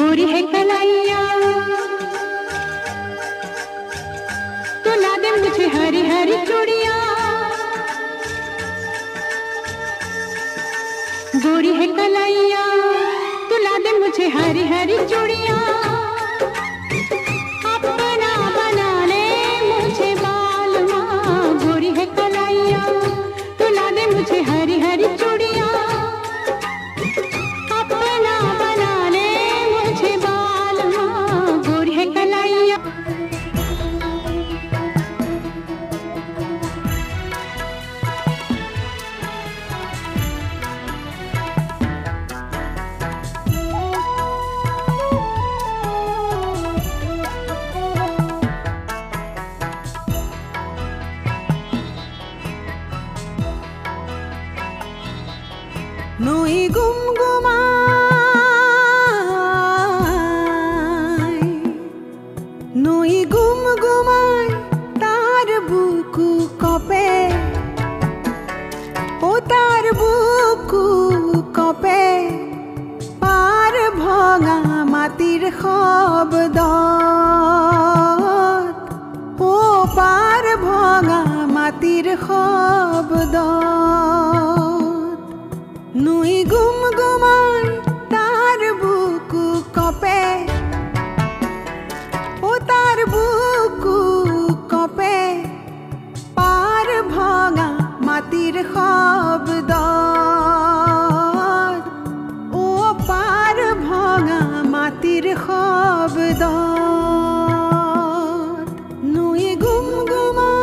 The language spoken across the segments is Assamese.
गोरी है कलाइया तो ला दे मुझे हरी हरी चूड़ियां। गोरी है कलाइया तो ला दे मुझे हरी हरी चूड़ियां। अपना बना ले मुझे बालमा। गोरी है कलाइया तो ला दे मुझे हरी हरी चूड़ियां। अपना बना ले मुझे बालमा। गोरी है कलाइया। নই গুমগুমায় তার বুকু কপে, ও তার বুকু কপে পার ভঙা মাটির শব্দ, ও পার ভঙা মাটির শব্দ। নই গুমগুমায় তার বুকু কপে, ও তার বুকু কপে পার ভঙা মাটির শব্দ, ও পার ভঙা মাটির শব্দ। নই গুমগুমায়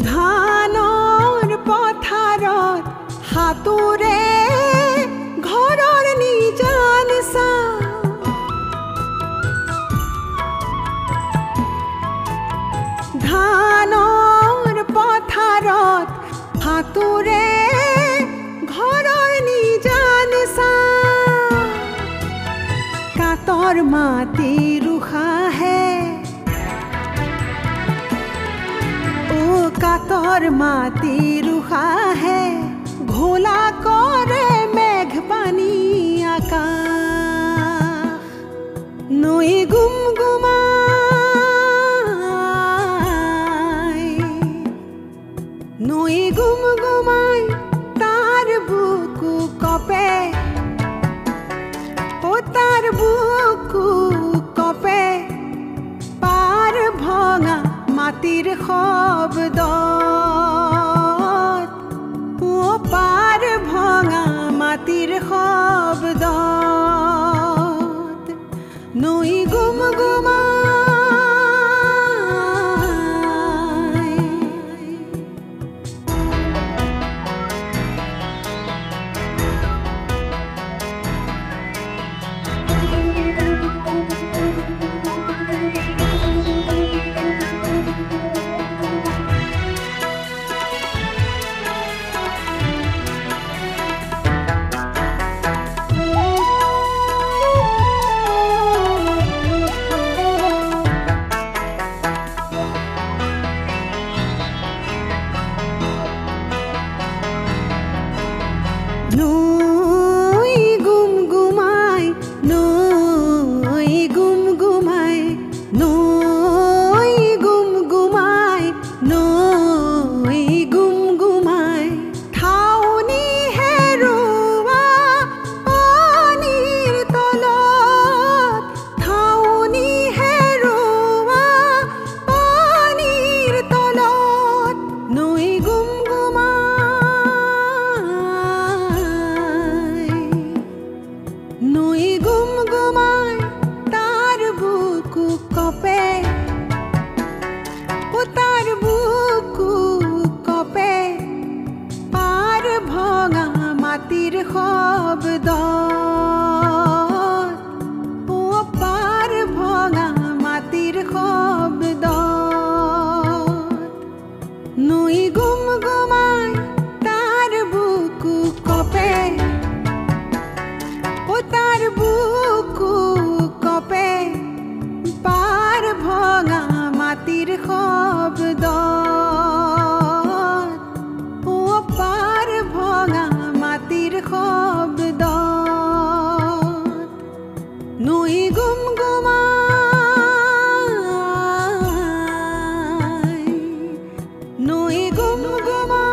ধানৰ পথাৰত হাতুৰে ঘৰৰ নিজান চা, ধানৰ পথাৰত হাতুৰে ঘৰৰ নিজান চা। কাতৰ মাটি ৰুষাহে, কাতৰ মাটি ৰুষাহে ঘোলা কৰে মেঘ পানী আকাশ। নৈ গুমগুমাই তাৰ বুকু কপে, ও তাৰ বুকু কপে পাৰ ভঙা মাটিৰ শব্দ, ও পাৰ ভঙা মাটিৰ শব্দ। নৈ গুমগুমাই নৈ গুমগুমাই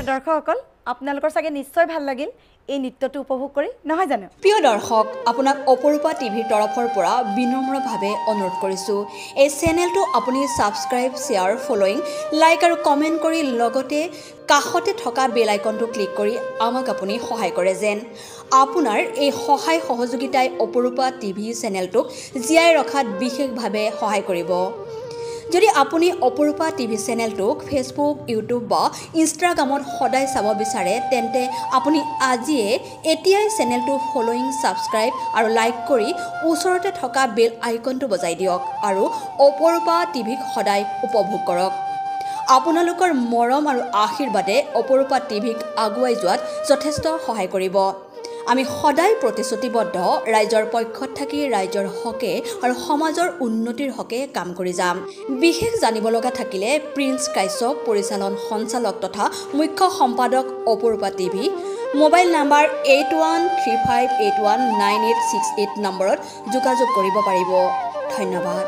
দৰ্শকসকল আপোনালোকৰ চাগে নিশ্চয় ভাল লাগিল এই নৃত্যটো উপভোগ কৰি নহয় জানো প্ৰিয় দৰ্শক আপোনাক অপৰূপা টিভিৰ তৰফৰ পৰা বিনম্ৰভাৱে অনুৰোধ কৰিছোঁ এই চেনেলটো আপুনি সাবস্ক্ৰাইব শ্বেয়াৰ ফলোইং লাইক আৰু কমেণ্ট কৰি লগতে কাষতে থকা বেল আইকনটো ক্লিক কৰি আমাক আপুনি সহায় কৰে যেন আপোনাৰ এই সহায় সহযোগিতাই অপৰূপা টিভি চেনেলটোক জীয়াই ৰখাত বিশেষভাৱে সহায় কৰিব যদি আপুনি অপৰূপা টিভি চেনেলটোক ফেচবুক ইউটিউব বা ইনষ্টাগ্ৰামত সদায় চাব বিচাৰে তেন্তে আপুনি আজিয়ে এতিয়াই চেনেলটো ফলোইং সাবস্ক্ৰাইব আৰু লাইক কৰি ওচৰতে থকা বেল আইকনটো বজাই দিয়ক আৰু অপৰূপা টিভিক সদায় উপভোগ কৰক আপোনালোকৰ মৰম আৰু আশীৰ্বাদে অপৰূপা টিভিক আগুৱাই যোৱাত যথেষ্ট সহায় কৰিব আমি সদায় প্ৰতিশ্ৰুতিবদ্ধ ৰাইজৰ পক্ষত থাকি ৰাইজৰ হকে আৰু সমাজৰ উন্নতিৰ হকে কাম কৰি যাম বিশেষ জানিব লগা থাকিলে প্ৰিন্স কাশ্যপ পৰিচালন সঞ্চালক তথা মুখ্য সম্পাদক অপৰূপা টিভি মোবাইল নাম্বাৰ 8135819868 নম্বৰত যোগাযোগ কৰিব পাৰিব ধন্যবাদ